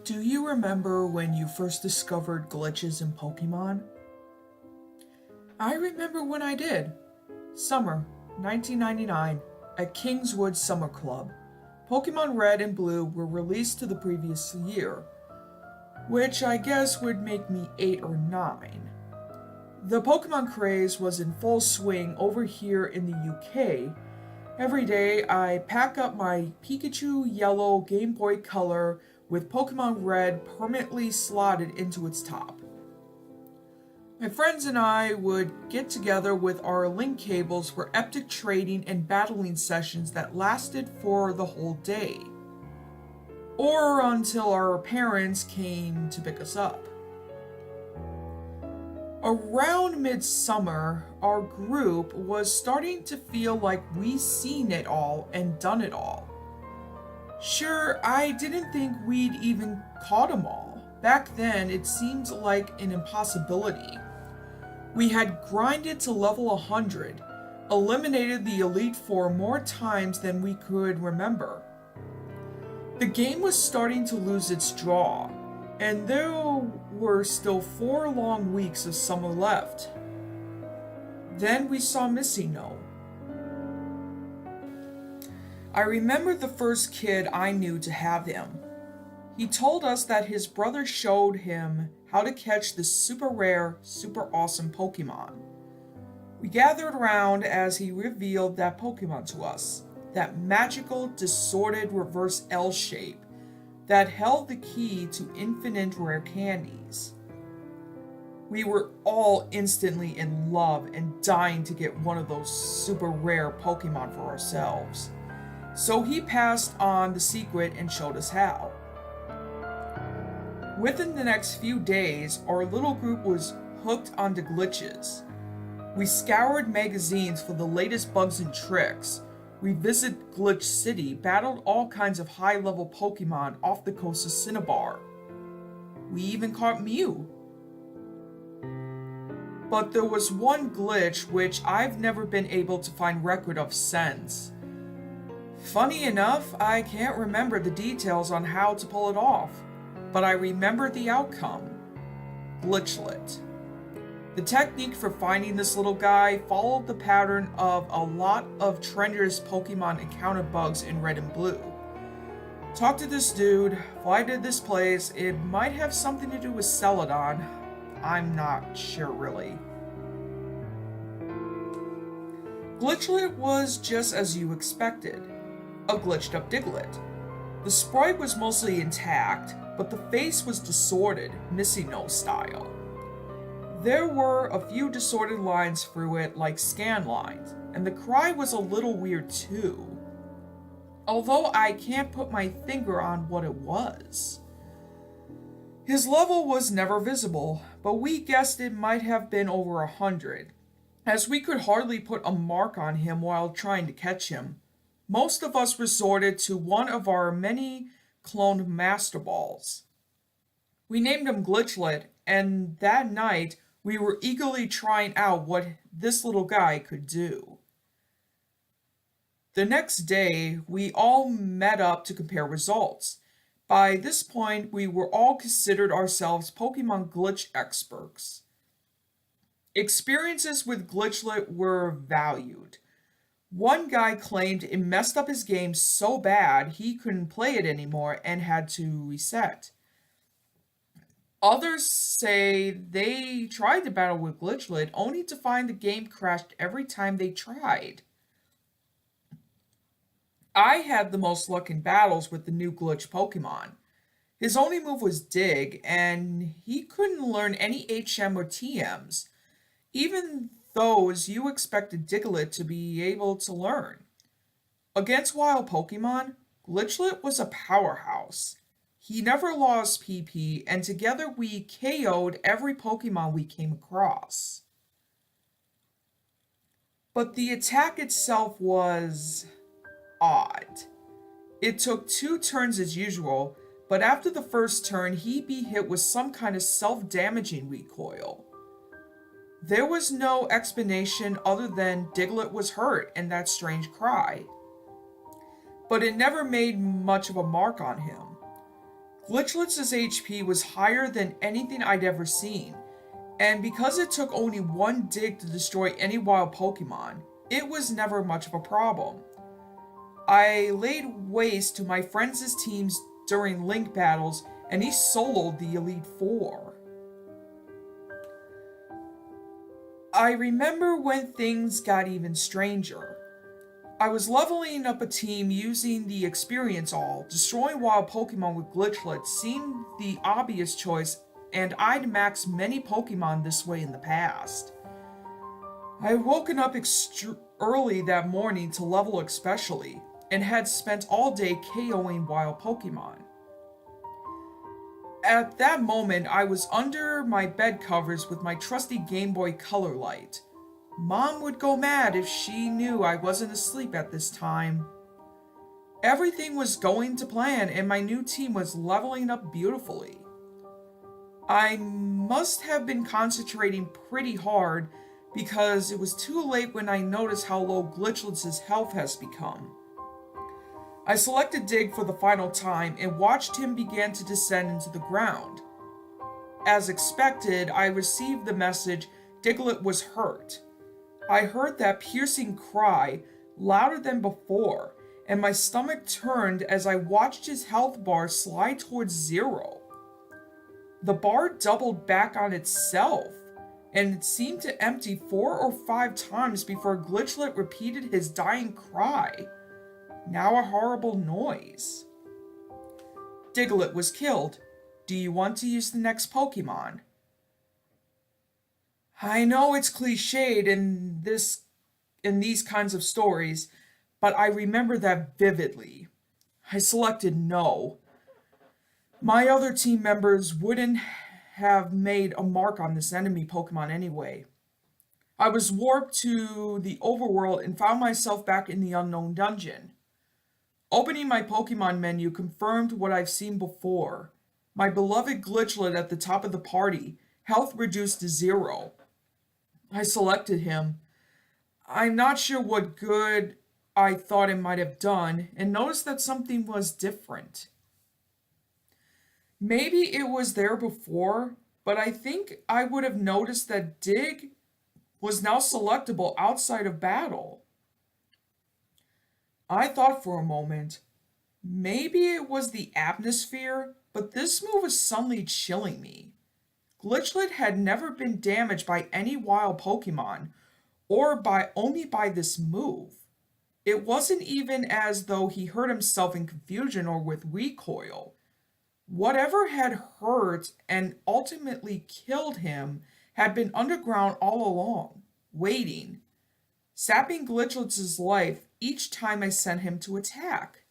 Do you remember when you first discovered glitches in Pokemon? I remember when I did. Summer, 1999, at Kingswood Summer Club. Pokemon Red and Blue were released to the previous year, which I guess would make me 8 or 9. The Pokemon craze was in full swing over here in the UK. Every day I pack up my Pikachu Yellow Game Boy Color with Pokemon Red permanently slotted into its top. My friends and I would get together with our link cables for epic trading and battling sessions that lasted for the whole day, or until our parents came to pick us up. Around midsummer, our group was starting to feel like we seen it all and done it all. Sure, I didn't think we'd even caught 'em all. Back then, it seemed like an impossibility. We had grinded to level 100, eliminated the Elite Four more times than we could remember. The game was starting to lose its draw, and there were still 4 long weeks of summer left. Then we saw Missino. I remember the first kid I knew to have him. He told us that his brother showed him how to catch this super rare, super awesome Pokemon. We gathered around as he revealed that Pokemon to us, that magical, distorted reverse L shape that held the key to infinite rare candies. We were all instantly in love and dying to get one of those super rare Pokemon for ourselves. So he passed on the secret and showed us how. Within the next few days, our little group was hooked onto glitches. We scoured magazines for the latest bugs and tricks. We visited Glitch City, battled all kinds of high-level Pokemon off the coast of Cinnabar. We even caught Mew. But there was one glitch which I've never been able to find record of since. Funny enough, I can't remember the details on how to pull it off, but I remember the outcome. Glitchlett. The technique for finding this little guy followed the pattern of a lot of treacherous Pokemon encounter bugs in Red and Blue. Talk to this dude, fly to this place, it might have something to do with Celadon. I'm not sure really. Glitchlet was just as you expected. A glitched up Diglett. The sprite was mostly intact, but the face was distorted, Missino style. There were a few distorted lines through it like scan lines, and the cry was a little weird too. Although I can't put my finger on what it was. His level was never visible, but we guessed it might have been over 100, as we could hardly put a mark on him while trying to catch him. Most of us resorted to one of our many cloned Master Balls. We named him Glitchlet, and that night we were eagerly trying out what this little guy could do. The next day, we all met up to compare results. By this point, we were all considered ourselves Pokemon glitch experts. Experiences with Glitchlet were valued. One guy claimed it messed up his game so bad he couldn't play it anymore and had to reset. Others say they tried to battle with Glitchlet only to find the game crashed every time they tried. I had the most luck in battles with the new glitch Pokemon. His only move was Dig, and he couldn't learn any HM or TMs. Even those you expected Diglett to be able to learn. Against wild Pokemon, Glitchlet was a powerhouse. He never lost PP, and together we KO'd every Pokemon we came across. But the attack itself was odd. It took 2 turns as usual, but after the first turn he'd be hit with some kind of self-damaging recoil. There was no explanation other than Diglett was hurt and that strange cry. But it never made much of a mark on him. Glitchlett's HP was higher than anything I'd ever seen, and because it took only one dig to destroy any wild Pokemon, it was never much of a problem. I laid waste to my friends' teams during Link battles, and he soloed the Elite Four. I remember when things got even stranger. I was leveling up a team using the Experience All. Destroying wild Pokemon with Glitchlett seemed the obvious choice, and I'd maxed many Pokemon this way in the past. I had woken up early that morning to level especially, and had spent all day KOing wild Pokemon. At that moment, I was under my bed covers with my trusty Game Boy Color light. Mom would go mad if she knew I wasn't asleep at this time. Everything was going to plan, and my new team was leveling up beautifully. I must have been concentrating pretty hard because it was too late when I noticed how low Glitchlett's health has become. I selected Dig for the final time and watched him begin to descend into the ground. As expected, I received the message Diglett was hurt. I heard that piercing cry, louder than before, and my stomach turned as I watched his health bar slide towards 0. The bar doubled back on itself, and it seemed to empty 4 or 5 times before Glitchlett repeated his dying cry. Now a horrible noise. Diglett was killed. Do you want to use the next Pokemon? I know it's cliched in these kinds of stories, but I remember that vividly. I selected no. My other team members wouldn't have made a mark on this enemy Pokemon anyway. I was warped to the overworld and found myself back in the unknown dungeon. Opening my Pokemon menu confirmed what I've seen before. My beloved Glitchlet at the top of the party, health reduced to 0. I selected him. I'm not sure what good I thought it might have done, and noticed that something was different. Maybe it was there before, but I think I would have noticed that Dig was now selectable outside of battle. I thought for a moment, maybe it was the atmosphere, but this move was suddenly chilling me. Glitchlet had never been damaged by any wild Pokemon, or only by this move. It wasn't even as though he hurt himself in confusion or with recoil. Whatever had hurt and ultimately killed him had been underground all along, waiting, sapping Glitchlet's life each time I sent him to attack.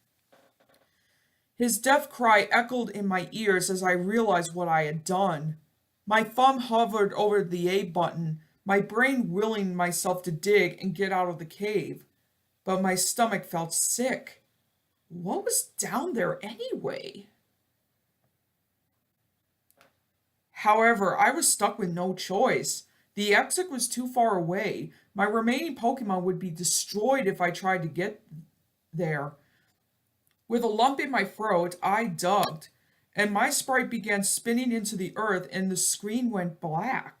His death cry echoed in my ears as I realized what I had done. My thumb hovered over the A button, my brain willing myself to dig and get out of the cave. But my stomach felt sick. What was down there anyway? However, I was stuck with no choice. The exit was too far away. My remaining Pokemon would be destroyed if I tried to get there. With a lump in my throat, I dug, and my sprite began spinning into the earth and the screen went black.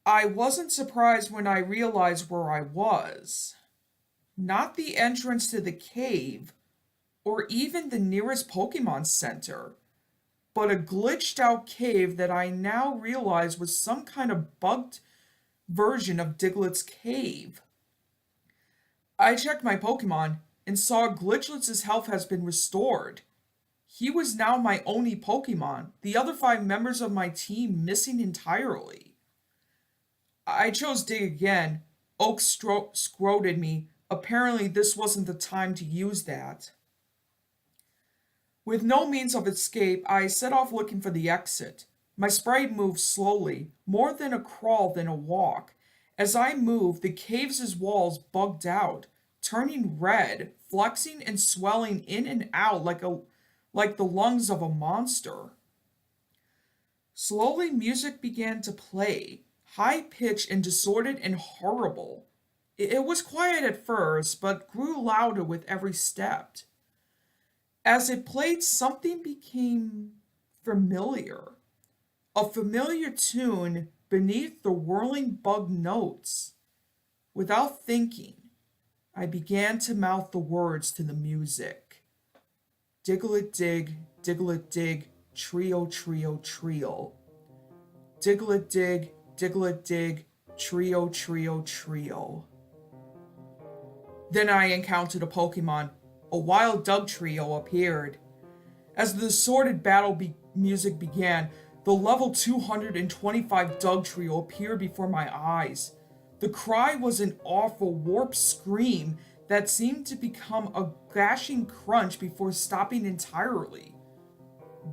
I wasn't surprised when I realized where I was. Not the entrance to the cave, or even the nearest Pokemon Center, but a glitched out cave that I now realize was some kind of bugged version of Diglett's cave. I checked my Pokemon and saw Glitchlet's health has been restored. He was now my only Pokemon, the other 5 members of my team missing entirely. I chose Dig again. Oak scroted me. Apparently this wasn't the time to use that. With no means of escape, I set off looking for the exit. My sprite moved slowly, more than a crawl than a walk. As I moved, the cave's walls bugged out, turning red, flexing and swelling in and out like the lungs of a monster. Slowly music began to play, high-pitched and distorted and horrible. It was quiet at first, but grew louder with every step. As it played, something became familiar. A familiar tune beneath the whirling bug notes. Without thinking, I began to mouth the words to the music. Diglett dig, trio, trio, trio. Diglett dig, trio, trio, trio. Then I encountered a Pokemon. A wild Dugtrio appeared. As the sordid battle music began, the level 225 Dugtrio appeared before my eyes. The cry was an awful, warped scream that seemed to become a gashing crunch before stopping entirely.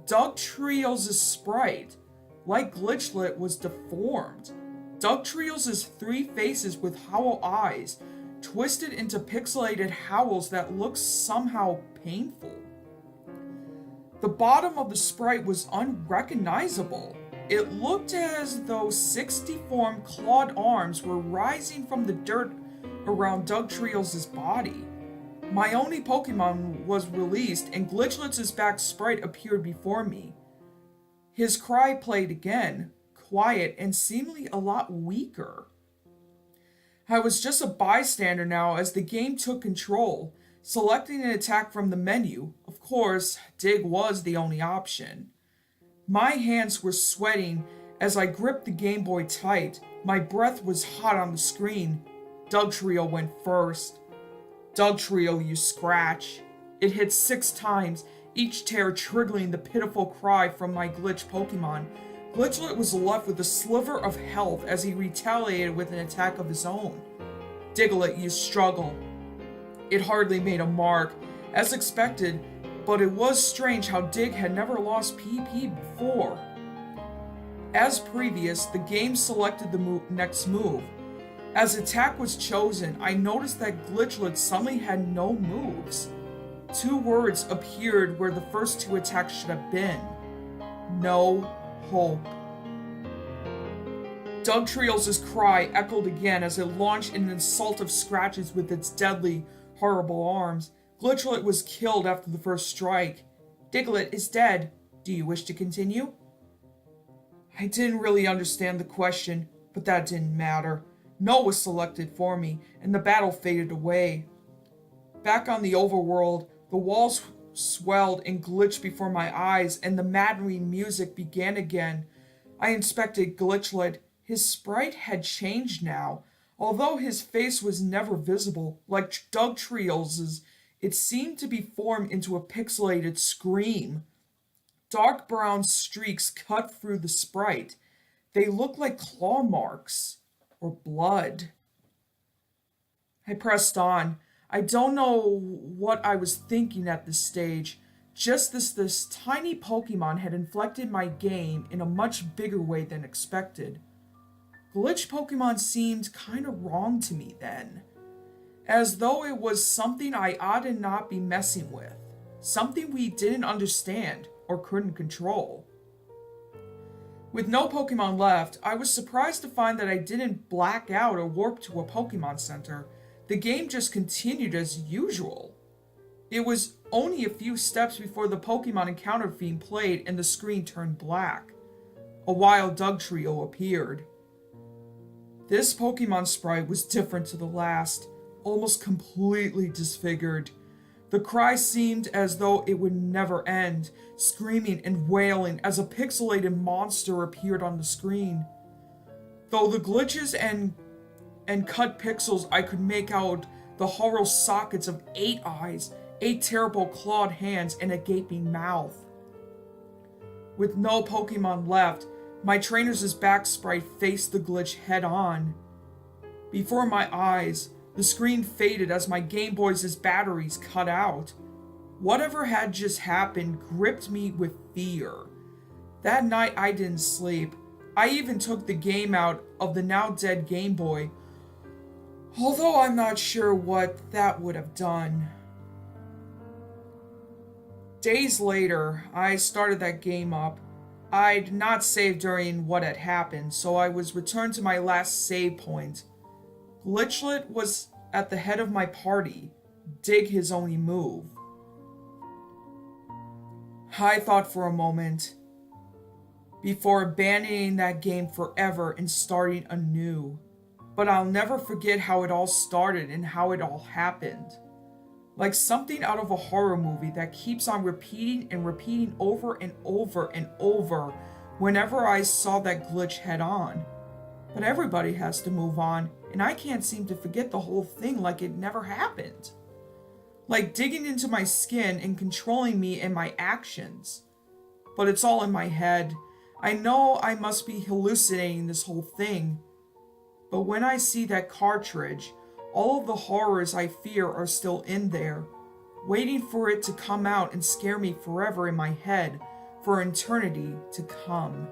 Dugtrio's sprite, like Glitchlett, was deformed. Dugtrio's 3 faces with hollow eyes twisted into pixelated howls that looked somehow painful. The bottom of the sprite was unrecognizable. It looked as though 6 deformed clawed arms were rising from the dirt around Dugtrio's body. My only Pokemon was released and Glitchlett's back sprite appeared before me. His cry played again, quiet and seemingly a lot weaker. I was just a bystander now as the game took control, selecting an attack from the menu. Of course, Dig was the only option. My hands were sweating as I gripped the Game Boy tight. My breath was hot on the screen. Dugtrio went first. Dugtrio, you scratch. It hit 6 times, each tear triggering the pitiful cry from my glitch Pokemon. Glitchlett was left with a sliver of health as he retaliated with an attack of his own. Diglett used Struggle. It hardly made a mark, as expected, but it was strange how Dig had never lost PP before. As previous, the game selected the next move. As attack was chosen, I noticed that Glitchlett suddenly had no moves. 2 words appeared where the first 2 attacks should have been. No hope. Dugtrio's cry echoed again as it launched an assault of scratches with its deadly, horrible arms. Glitchlett was killed after the first strike. Diglett is dead. Do you wish to continue? I didn't really understand the question, but that didn't matter. No was selected for me, and the battle faded away. Back on the overworld, the walls swelled and glitched before my eyes, and the maddening music began again. I inspected Glitchlett. His sprite had changed now. Although his face was never visible, like Dugtrio's, it seemed to be formed into a pixelated scream. Dark brown streaks cut through the sprite. They looked like claw marks, or blood. I pressed on. I don't know what I was thinking at this stage. Just this tiny Pokemon had inflected my game in a much bigger way than expected. Glitch Pokemon seemed kinda wrong to me then. As though it was something I ought to not be messing with. Something we didn't understand or couldn't control. With no Pokemon left, I was surprised to find that I didn't black out or warp to a Pokemon Center. The game just continued as usual. It was only a few steps before the Pokemon encounter theme played and the screen turned black. A wild Dugtrio appeared. This Pokemon sprite was different to the last, almost completely disfigured. The cry seemed as though it would never end, screaming and wailing as a pixelated monster appeared on the screen. Though the glitches and cut pixels, I could make out the hollow sockets of 8 eyes, 8 terrible clawed hands, and a gaping mouth. With no Pokemon left, my trainer's back sprite faced the glitch head on. Before my eyes, the screen faded as my Game Boy's batteries cut out. Whatever had just happened gripped me with fear. That night I didn't sleep. I even took the game out of the now dead Game Boy, although I'm not sure what that would have done. Days later, I started that game up. I'd not saved during what had happened, so I was returned to my last save point. Glitchlett was at the head of my party. Dig his only move. I thought for a moment before abandoning that game forever and starting anew. But I'll never forget how it all started and how it all happened. Like something out of a horror movie that keeps on repeating and repeating over and over and over whenever I saw that glitch head on. But everybody has to move on, and I can't seem to forget the whole thing like it never happened. Like digging into my skin and controlling me and my actions. But it's all in my head. I know I must be hallucinating this whole thing. But when I see that cartridge, all of the horrors I fear are still in there, waiting for it to come out and scare me forever in my head for eternity to come.